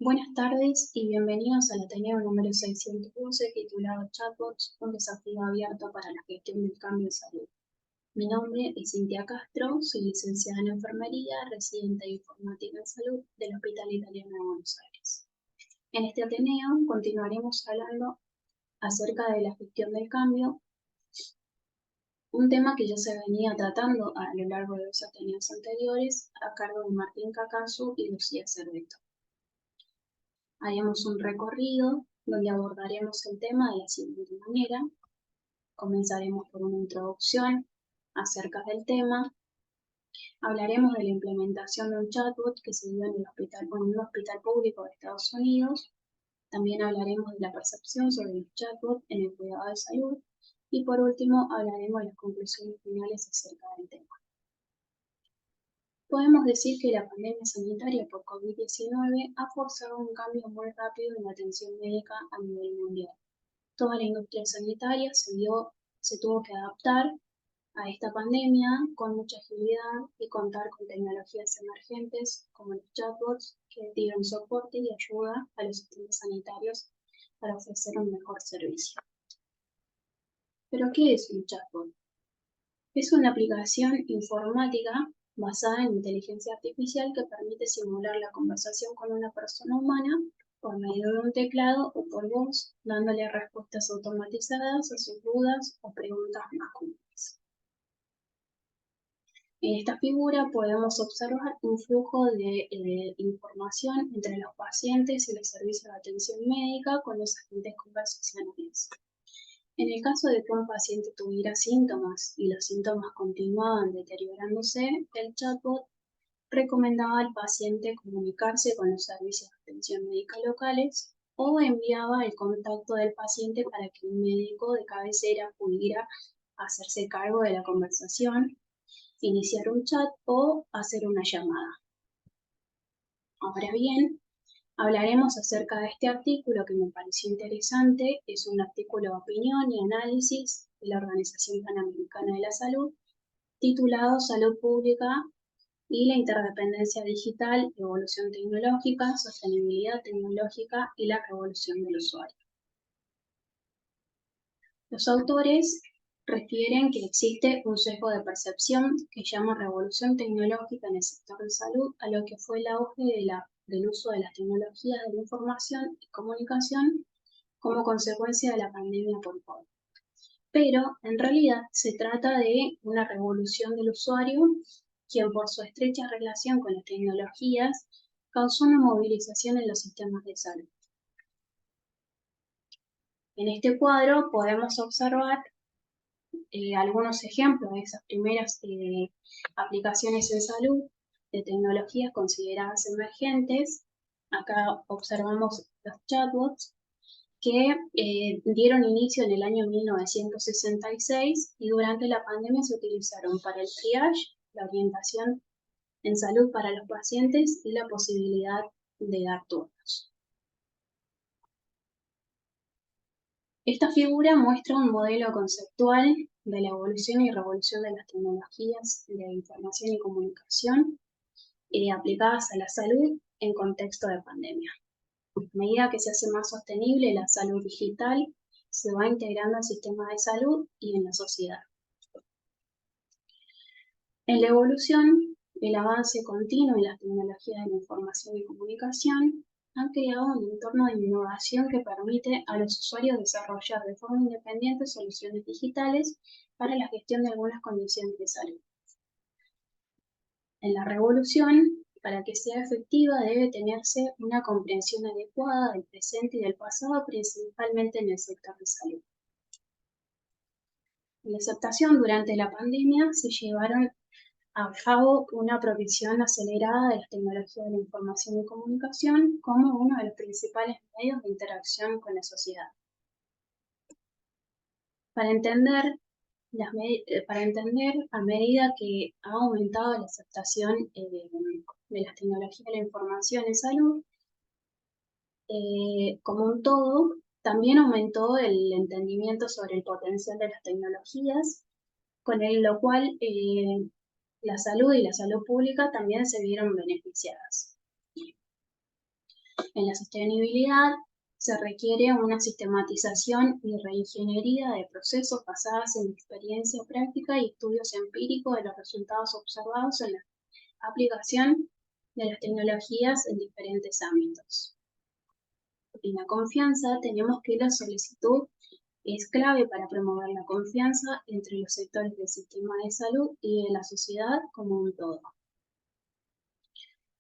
Buenas tardes y bienvenidos al Ateneo número 612 titulado Chatbots, un desafío abierto para la gestión del cambio en salud. Mi nombre es Cintia Castro, soy licenciada en Enfermería, residente de Informática en Salud del Hospital Italiano de Buenos Aires. En este Ateneo continuaremos hablando acerca de la gestión del cambio, un tema que ya se venía tratando a lo largo de los Ateneos anteriores a cargo de Martín Cacasu y Lucía Cerveto. Haremos un recorrido donde abordaremos el tema de la siguiente manera. Comenzaremos por una introducción acerca del tema. Hablaremos de la implementación de un chatbot que se dio en un hospital público de Estados Unidos. También hablaremos de la percepción sobre los chatbots en el cuidado de salud. Y por último, hablaremos de las conclusiones finales acerca del tema. Podemos decir que la pandemia sanitaria por COVID-19 ha forzado un cambio muy rápido en la atención médica a nivel mundial. Toda la industria sanitaria se tuvo que adaptar a esta pandemia con mucha agilidad y contar con tecnologías emergentes como los chatbots que dieron soporte y ayuda a los sistemas sanitarios para ofrecer un mejor servicio. ¿Pero qué es un chatbot? Es una aplicación informática basada en inteligencia artificial que permite simular la conversación con una persona humana por medio de un teclado o por voz, dándole respuestas automatizadas a sus dudas o preguntas más comunes. En esta figura podemos observar un flujo de información entre los pacientes y los servicios de atención médica con los agentes conversacionales. En el caso de que un paciente tuviera síntomas y los síntomas continuaban deteriorándose, el chatbot recomendaba al paciente comunicarse con los servicios de atención médica locales o enviaba el contacto del paciente para que un médico de cabecera pudiera hacerse cargo de la conversación, iniciar un chat o hacer una llamada. Ahora bien, hablaremos acerca de este artículo que me pareció interesante. Es un artículo de opinión y análisis de la Organización Panamericana de la Salud, titulado Salud Pública y la interdependencia digital, evolución tecnológica, sostenibilidad tecnológica y la revolución del usuario. Los autores refieren que existe un sesgo de percepción que llama revolución tecnológica en el sector de salud a lo que fue el auge del uso de las tecnologías de la información y comunicación como consecuencia de la pandemia por COVID. Pero en realidad se trata de una revolución del usuario, quien por su estrecha relación con las tecnologías causó una movilización en los sistemas de salud. En este cuadro podemos observar algunos ejemplos de esas primeras aplicaciones en salud de tecnologías consideradas emergentes. Acá observamos los chatbots que dieron inicio en el año 1966 y durante la pandemia se utilizaron para el triage, la orientación en salud para los pacientes y la posibilidad de dar turnos. Esta figura muestra un modelo conceptual de la evolución y revolución de las tecnologías de información y comunicación aplicadas a la salud en contexto de pandemia. A medida que se hace más sostenible la salud digital, se va integrando al sistema de salud y en la sociedad. En la evolución, el avance continuo en las tecnologías de la información y comunicación han creado un entorno de innovación que permite a los usuarios desarrollar de forma independiente soluciones digitales para la gestión de algunas condiciones de salud. En la revolución, para que sea efectiva, debe tenerse una comprensión adecuada del presente y del pasado, principalmente en el sector de salud. En la aceptación durante la pandemia se llevaron a cabo una provisión acelerada de las tecnologías de la información y comunicación como uno de los principales medios de interacción con la sociedad. Para entender, a medida que ha aumentado la aceptación de las tecnologías de la información en salud, como un todo, también aumentó el entendimiento sobre el potencial de las tecnologías, con lo cual la salud y la salud pública también se vieron beneficiadas. En la sostenibilidad se requiere una sistematización y reingeniería de procesos basadas en experiencia práctica y estudios empíricos de los resultados observados en la aplicación de las tecnologías en diferentes ámbitos. En la confianza tenemos que la solicitud es clave para promover la confianza entre los sectores del sistema de salud y de la sociedad como un todo.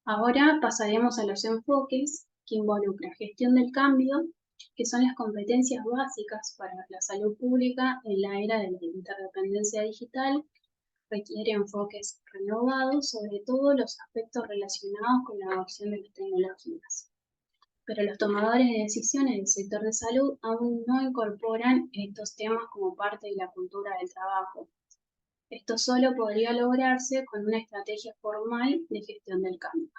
Ahora pasaremos a los enfoques que involucran gestión del cambio, que son las competencias básicas para la salud pública en la era de la interdependencia digital. Requiere enfoques renovados, sobre todo los aspectos relacionados con la adopción de las tecnologías. Pero los tomadores de decisiones del sector de salud aún no incorporan estos temas como parte de la cultura del trabajo. Esto solo podría lograrse con una estrategia formal de gestión del cambio.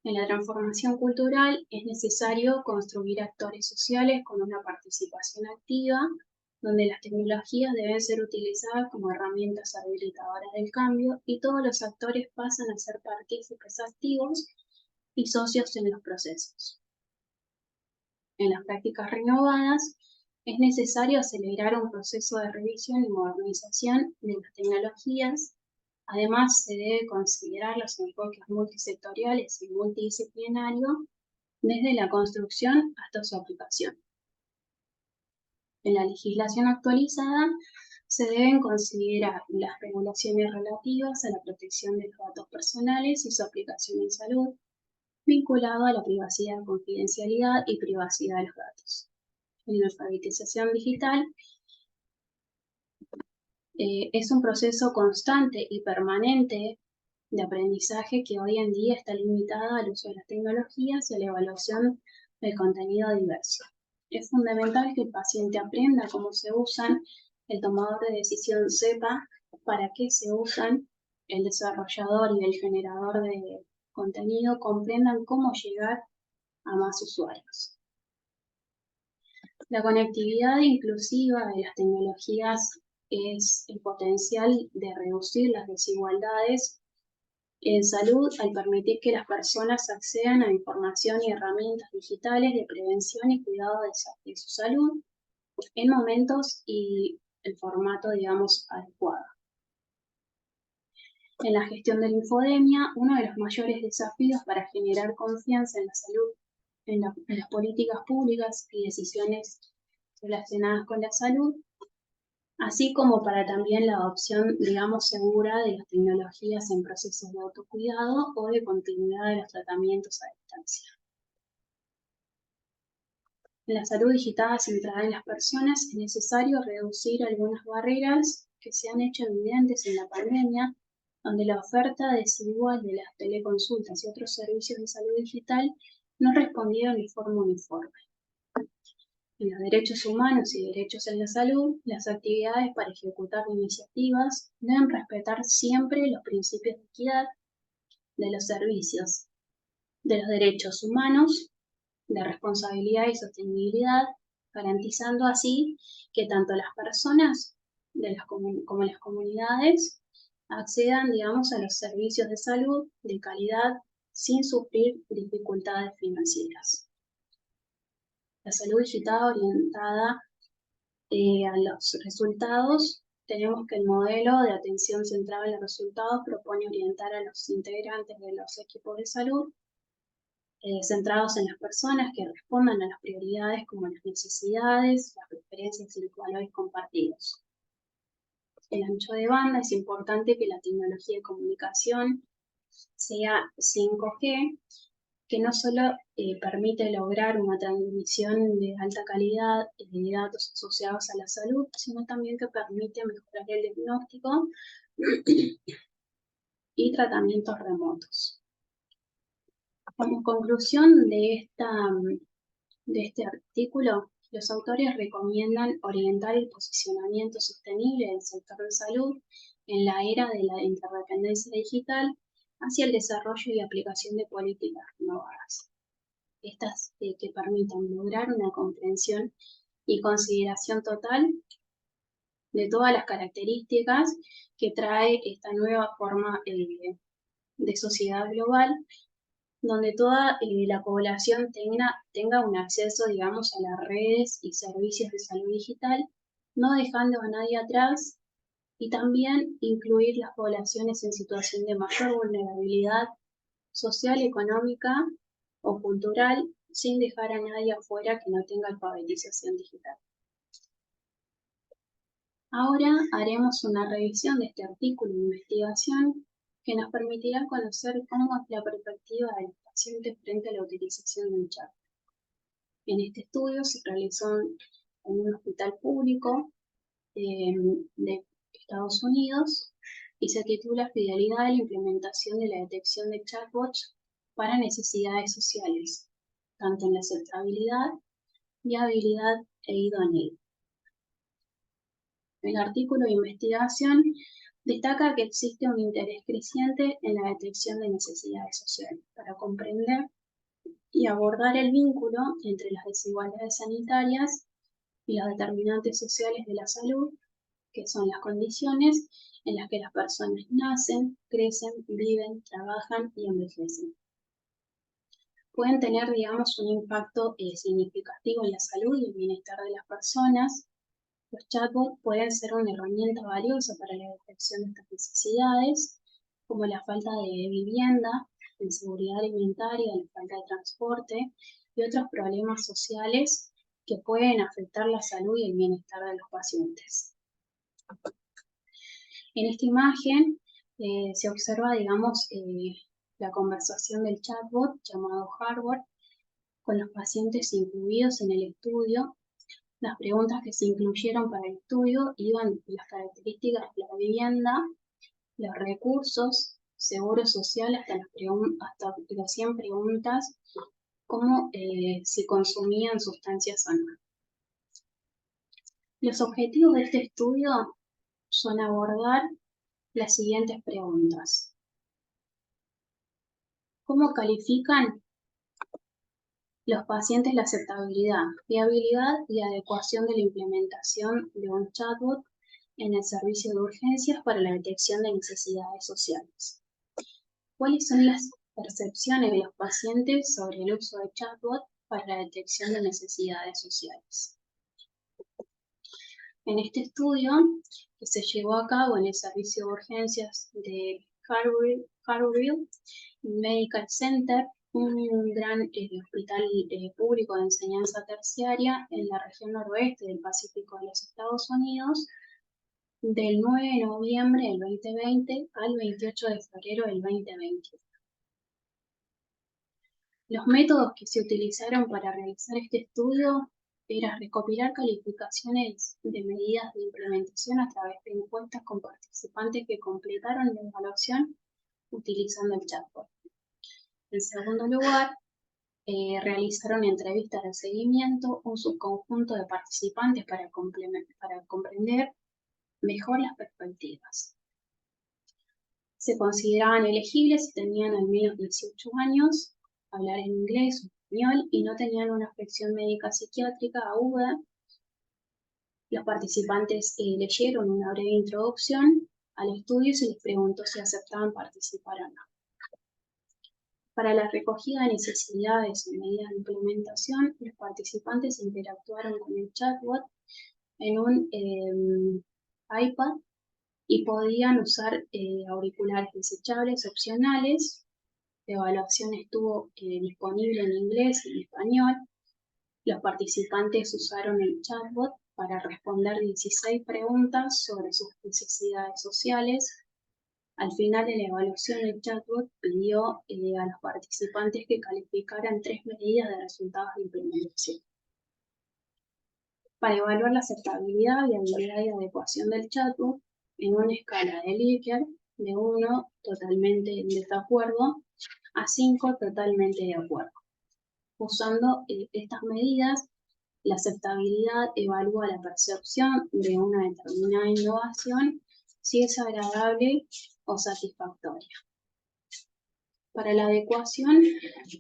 En la transformación cultural es necesario construir actores sociales con una participación activa, donde las tecnologías deben ser utilizadas como herramientas habilitadoras del cambio y todos los actores pasan a ser partícipes activos y socios en los procesos. En las prácticas renovadas, es necesario acelerar un proceso de revisión y modernización de las tecnologías. Además, se debe considerar los enfoques multisectoriales y multidisciplinarios desde la construcción hasta su aplicación. En la legislación actualizada, se deben considerar las regulaciones relativas a la protección de los datos personales y su aplicación en salud, vinculado a la privacidad, confidencialidad y privacidad de los datos. En la alfabetización digital, es un proceso constante y permanente de aprendizaje que hoy en día está limitada al uso de las tecnologías y a la evaluación del contenido diverso. Es fundamental que el paciente aprenda cómo se usan, el tomador de decisión sepa para qué se usan, el desarrollador y el generador de contenido comprendan cómo llegar a más usuarios. La conectividad inclusiva de las tecnologías es el potencial de reducir las desigualdades en salud al permitir que las personas accedan a información y herramientas digitales de prevención y cuidado de su salud en momentos y el formato, digamos, adecuado. En la gestión de la infodemia, uno de los mayores desafíos para generar confianza en la salud, en las políticas públicas y decisiones relacionadas con la salud, así como para también la adopción, digamos, segura de las tecnologías en procesos de autocuidado o de continuidad de los tratamientos a distancia. En la salud digital centrada en las personas es necesario reducir algunas barreras que se han hecho evidentes en la pandemia, donde la oferta desigual de las teleconsultas y otros servicios de salud digital no respondieron de forma uniforme. En los derechos humanos y derechos en la salud, las actividades para ejecutar iniciativas deben respetar siempre los principios de equidad de los servicios, de los derechos humanos, de responsabilidad y sostenibilidad, garantizando así que tanto las personas como las comunidades accedan, digamos, a los servicios de salud de calidad sin sufrir dificultades financieras. La salud digital orientada a los resultados, tenemos que el modelo de atención centrada en los resultados propone orientar a los integrantes de los equipos de salud centrados en las personas que respondan a las prioridades como las necesidades, las preferencias y los valores compartidos. El ancho de banda es importante que la tecnología de comunicación sea 5G, que no solo permite lograr una transmisión de alta calidad de datos asociados a la salud, sino también que permite mejorar el diagnóstico y tratamientos remotos. Como conclusión de este artículo, los autores recomiendan orientar el posicionamiento sostenible del sector de salud en la era de la interdependencia digital hacia el desarrollo y aplicación de políticas renovadas. Estas que permitan lograr una comprensión y consideración total de todas las características que trae esta nueva forma de sociedad global donde toda la población tenga un acceso, digamos, a las redes y servicios de salud digital, no dejando a nadie atrás, y también incluir las poblaciones en situación de mayor vulnerabilidad social, económica o cultural, sin dejar a nadie afuera que no tenga alfabetización digital. Ahora haremos una revisión de este artículo de investigación que nos permitirá conocer cómo es la perspectiva de los pacientes frente a la utilización del chat. En este estudio se realizó en un hospital público de Estados Unidos y se titula Fidelidad a la implementación de la detección de chatbots para necesidades sociales, tanto en la aceptabilidad, viabilidad e idoneidad. El artículo de investigación destaca que existe un interés creciente en la detección de necesidades sociales para comprender y abordar el vínculo entre las desigualdades sanitarias y los determinantes sociales de la salud, que son las condiciones en las que las personas nacen, crecen, viven, trabajan y envejecen. Pueden tener, digamos, un impacto significativo en la salud y el bienestar de las personas. Los chatbots pueden ser una herramienta valiosa para la detección de estas necesidades, como la falta de vivienda, la inseguridad alimentaria, la falta de transporte y otros problemas sociales que pueden afectar la salud y el bienestar de los pacientes. En esta imagen se observa, digamos, la conversación del chatbot llamado Harvard con los pacientes incluidos en el estudio. Las preguntas que se incluyeron para el estudio iban de las características de la vivienda, los recursos, seguro social, hasta las 100 preguntas, como si consumían sustancias o no. Los objetivos de este estudio son abordar las siguientes preguntas. ¿Cómo califican los pacientes la aceptabilidad, viabilidad y adecuación de la implementación de un chatbot en el servicio de urgencias para la detección de necesidades sociales? ¿Cuáles son las percepciones de los pacientes sobre el uso de chatbot para la detección de necesidades sociales? En este estudio, que se llevó a cabo en el servicio de urgencias de Harvard Medical Center, un gran hospital público de enseñanza terciaria en la región noroeste del Pacífico de los Estados Unidos, del 9 de noviembre del 2020 al 28 de febrero del 2021. Los métodos que se utilizaron para realizar este estudio era recopilar calificaciones de medidas de implementación a través de encuestas con participantes que completaron la evaluación utilizando el chatbot. En segundo lugar, realizaron entrevistas de seguimiento, un subconjunto de participantes para comprender mejor las perspectivas. Se consideraban elegibles si tenían al menos 18 años, hablar en inglés o español y no tenían una afección médica psiquiátrica aguda. Los participantes leyeron una breve introducción al estudio y se les preguntó si aceptaban participar o no. Para la recogida de necesidades y medidas de implementación, los participantes interactuaron con el chatbot en un iPad y podían usar auriculares desechables opcionales. La evaluación estuvo disponible en inglés y en español. Los participantes usaron el chatbot para responder 16 preguntas sobre sus necesidades sociales. Al final de la evaluación, el chatbot pidió a los participantes que calificaran 3 medidas de resultados de implementación. Para evaluar la aceptabilidad, viabilidad y adecuación del chatbot, en una escala de Likert, de 1 totalmente en desacuerdo a 5 totalmente de acuerdo. Usando estas medidas, la aceptabilidad evalúa la percepción de una determinada innovación, si es agradable o satisfactoria. Para la adecuación,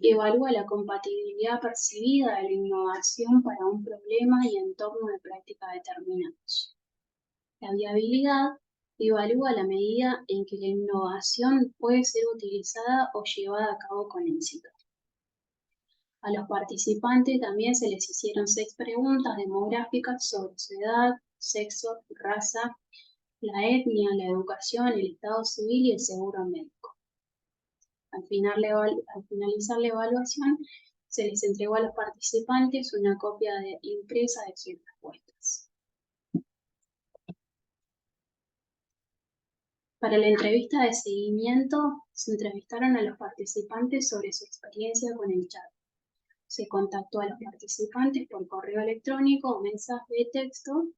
evalúa la compatibilidad percibida de la innovación para un problema y entorno de práctica determinados. La viabilidad evalúa la medida en que la innovación puede ser utilizada o llevada a cabo con éxito. A los participantes también se les hicieron 6 preguntas demográficas sobre su edad, sexo, raza, la etnia, la educación, el estado civil y el seguro médico. Al finalizar la evaluación, se les entregó a los participantes una copia impresa de sus respuestas. Para la entrevista de seguimiento, se entrevistaron a los participantes sobre su experiencia con el chat. Se contactó a los participantes por correo electrónico o mensaje de texto,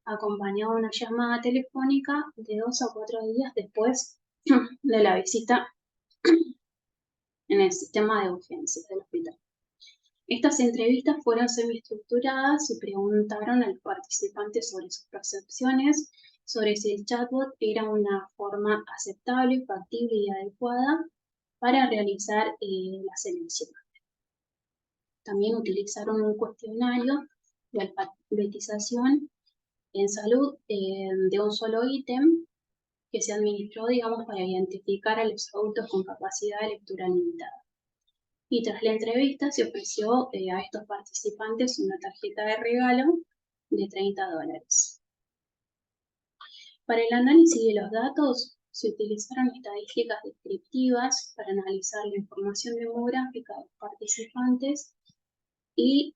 acompañado de una llamada telefónica de 2 a 4 días después de la visita en el sistema de urgencias del hospital. Estas entrevistas fueron semiestructuradas y preguntaron a los participantes sobre sus percepciones, sobre si el chatbot era una forma aceptable, factible y adecuada para realizar la selección. También utilizaron un cuestionario de alfabetización en salud de un solo ítem que se administró, digamos, para identificar a los adultos con capacidad de lectura limitada. Y tras la entrevista se ofreció a estos participantes una tarjeta de regalo de $30. Para el análisis de los datos, se utilizaron estadísticas descriptivas para analizar la información demográfica de los participantes y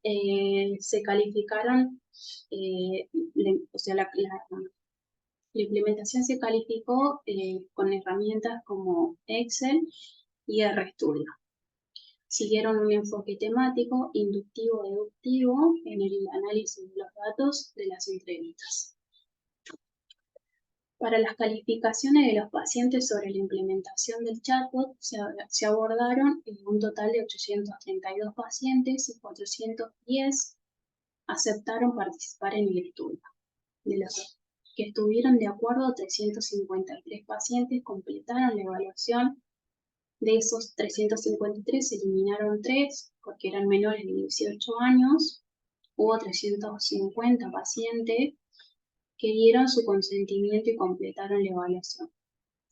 se calificaron, la implementación se calificó con herramientas como Excel y RStudio. Siguieron un enfoque temático, inductivo, deductivo en el análisis de los datos de las entrevistas. Para las calificaciones de los pacientes sobre la implementación del chatbot, se abordaron un total de 832 pacientes y 410 aceptaron participar en el estudio. De los que estuvieron de acuerdo, 353 pacientes completaron la evaluación. De esos 353 se eliminaron 3 porque eran menores de 18 años. Hubo 350 pacientes que dieron su consentimiento y completaron la evaluación.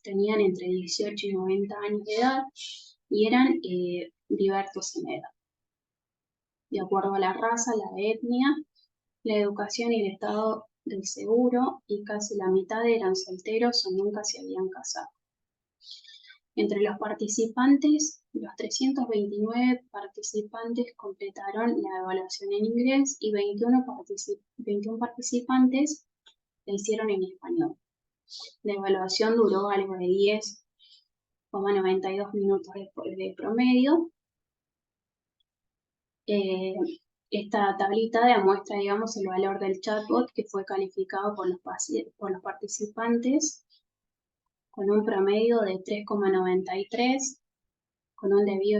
Tenían entre 18 y 90 años de edad y eran diversos en edad. De acuerdo a la raza, la etnia, la educación y el estado del seguro, y casi la mitad eran solteros o nunca se habían casado. Entre los participantes, los 329 participantes completaron la evaluación en inglés y 21 participantes la hicieron en español. La evaluación duró algo de 10,92 minutos de promedio. Esta tablita demuestra, digamos, el valor del chatbot que fue calificado por los participantes con un promedio de 3,93, con un desvío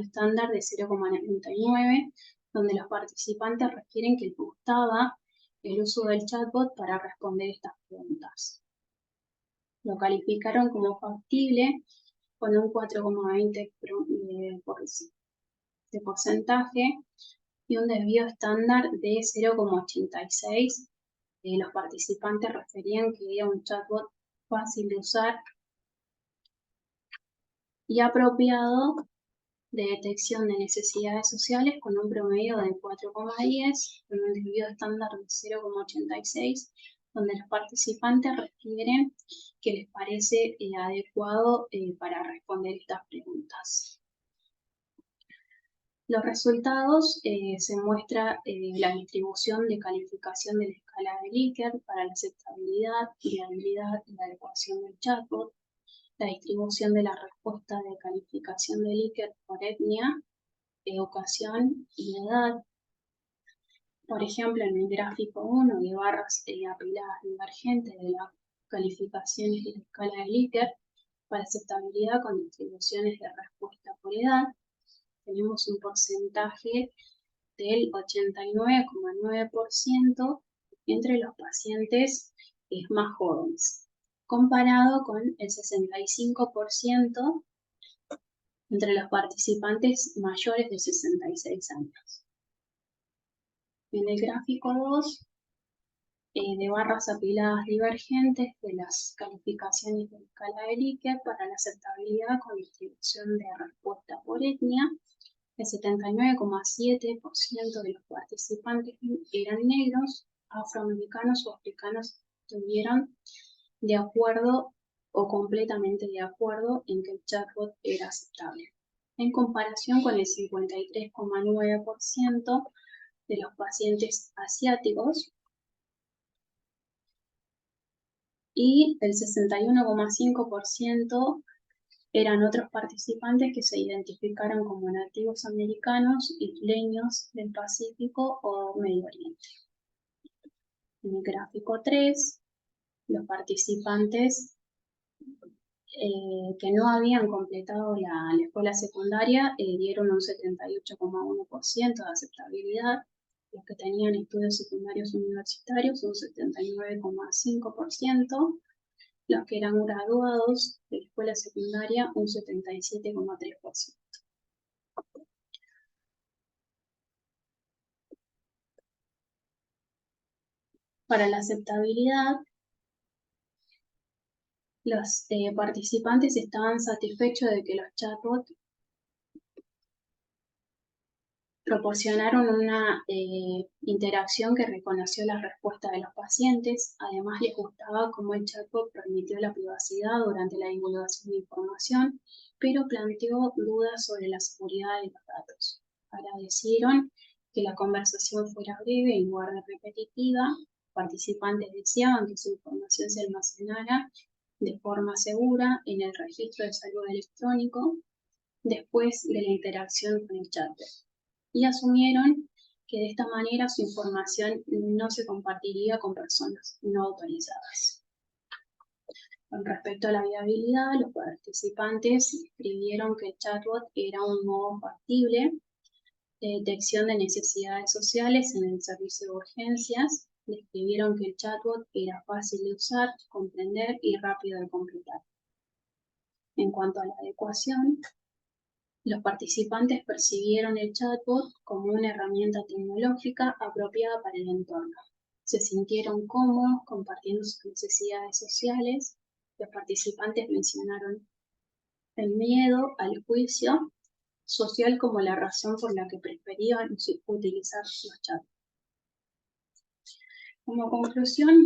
estándar de 0,99, donde los participantes refieren que les gustaba el uso del chatbot para responder estas preguntas. Lo calificaron como factible con un 4,20% de porcentaje y un desvío estándar de 0,86. Los participantes referían que era un chatbot fácil de usar y apropiado de detección de necesidades sociales con un promedio de 4,10, con un desvío estándar de 0,86, donde los participantes refieren que les parece adecuado para responder estas preguntas. Los resultados se muestra la distribución de calificación de la escala de Likert para la aceptabilidad, viabilidad y la adecuación del chatbot, la distribución de la respuesta de calificación de Likert por etnia, educación y edad. Por ejemplo, en el gráfico 1 de barras apiladas divergentes de las calificaciones de la escala de Likert para aceptabilidad con distribuciones de respuesta por edad, tenemos un porcentaje del 89,9% entre los pacientes más jóvenes, comparado con el 65% entre los participantes mayores de 66 años. En el gráfico 2 de barras apiladas divergentes de las calificaciones de la escala de Likert para la aceptabilidad con distribución de respuesta por etnia. El 79,7% de los participantes eran negros, afroamericanos o africanos. Estuvieron de acuerdo o completamente de acuerdo en que el chatbot era aceptable, en comparación con el 53,9% de los pacientes asiáticos y el 61,5% eran otros participantes que se identificaron como nativos americanos, isleños del Pacífico o Medio Oriente. En el gráfico 3, los participantes que no habían completado la escuela secundaria dieron un 78,1% de aceptabilidad. Los que tenían estudios secundarios universitarios, un 79,5%. Los que eran graduados de la escuela secundaria, un 77,3%. Para la aceptabilidad, los participantes estaban satisfechos de que los chatbots proporcionaron una interacción que reconoció la respuesta de los pacientes. Además, les gustaba cómo el chatbot permitió la privacidad durante la divulgación de información, pero planteó dudas sobre la seguridad de los datos. Agradecieron que la conversación fuera breve en lugar de repetitiva. Participantes deseaban que su información se almacenara de forma segura en el registro de salud electrónico después de la interacción con el chatbot, y asumieron que de esta manera su información no se compartiría con personas no autorizadas. Con respecto a la viabilidad, los participantes escribieron que el chatbot era un modo factible de detección de necesidades sociales en el servicio de urgencias. Describieron que el chatbot era fácil de usar, comprender y rápido de completar. En cuanto a la adecuación, los participantes percibieron el chatbot como una herramienta tecnológica apropiada para el entorno. Se sintieron cómodos compartiendo sus necesidades sociales. Los participantes mencionaron el miedo al juicio social como la razón por la que preferían utilizar los chats. Como conclusión,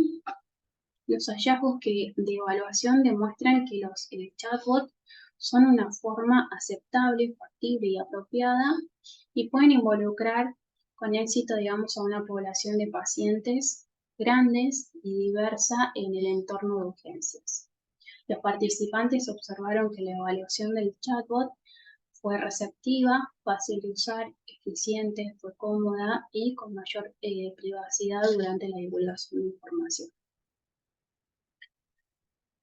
los hallazgos de evaluación demuestran que los chatbots son una forma aceptable, factible y apropiada y pueden involucrar con éxito, digamos, a una población de pacientes grandes y diversa en el entorno de urgencias. Los participantes observaron que la evaluación del chatbot fue receptiva, fácil de usar, eficiente, fue cómoda y con mayor privacidad durante la divulgación de información.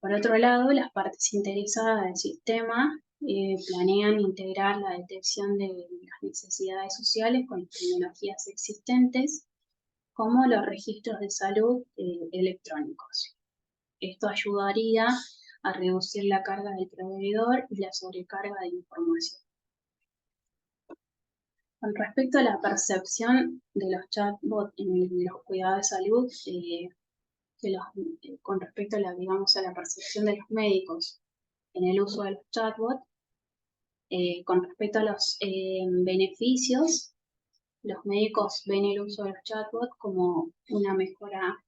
Por otro lado, las partes interesadas del sistema planean integrar la detección de las necesidades sociales con las tecnologías existentes, como los registros de salud electrónicos. Esto ayudaría a reducir la carga del proveedor y la sobrecarga de información. Con respecto a la percepción de los chatbots en los cuidados de salud, con respecto a la percepción de los médicos en el uso de los chatbots, con respecto a los beneficios, los médicos ven el uso de los chatbots como una mejora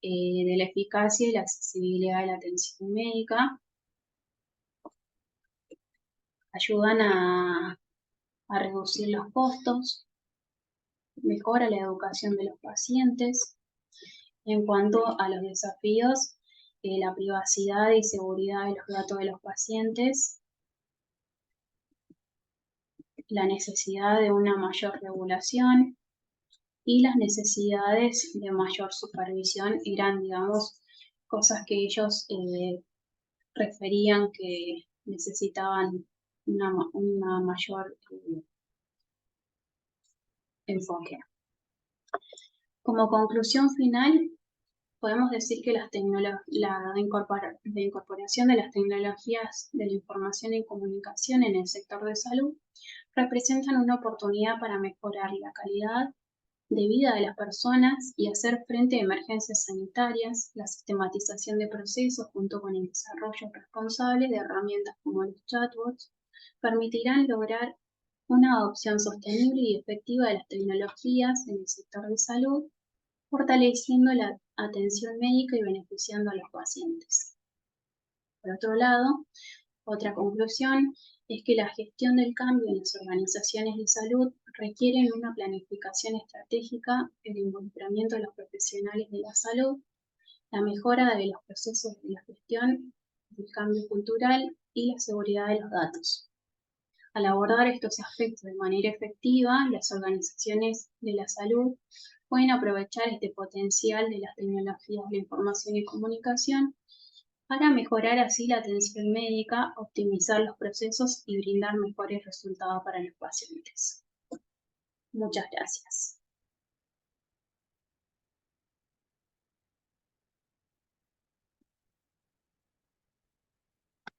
de la eficacia y la accesibilidad de la atención médica. Ayudan a reducir los costos, mejora la educación de los pacientes. En cuanto a los desafíos, la privacidad y seguridad de los datos de los pacientes, la necesidad de una mayor regulación y las necesidades de mayor supervisión eran, digamos, cosas que ellos referían que necesitaban una mayor enfoque. Como conclusión final, podemos decir que la incorporación de las tecnologías de la información y comunicación en el sector de salud representan una oportunidad para mejorar la calidad, de vida de las personas y hacer frente a emergencias sanitarias, la sistematización de procesos junto con el desarrollo responsable de herramientas como los chatbots permitirán lograr una adopción sostenible y efectiva de las tecnologías en el sector de salud, fortaleciendo la atención médica y beneficiando a los pacientes. Por otro lado, otra conclusión es que la gestión del cambio en las organizaciones de salud requiere una planificación estratégica, el involucramiento de los profesionales de la salud, la mejora de los procesos de la gestión del cambio cultural y la seguridad de los datos. Al abordar estos aspectos de manera efectiva, las organizaciones de la salud pueden aprovechar este potencial de las tecnologías de la información y comunicación para mejorar así la atención médica, optimizar los procesos y brindar mejores resultados para los pacientes. Muchas gracias.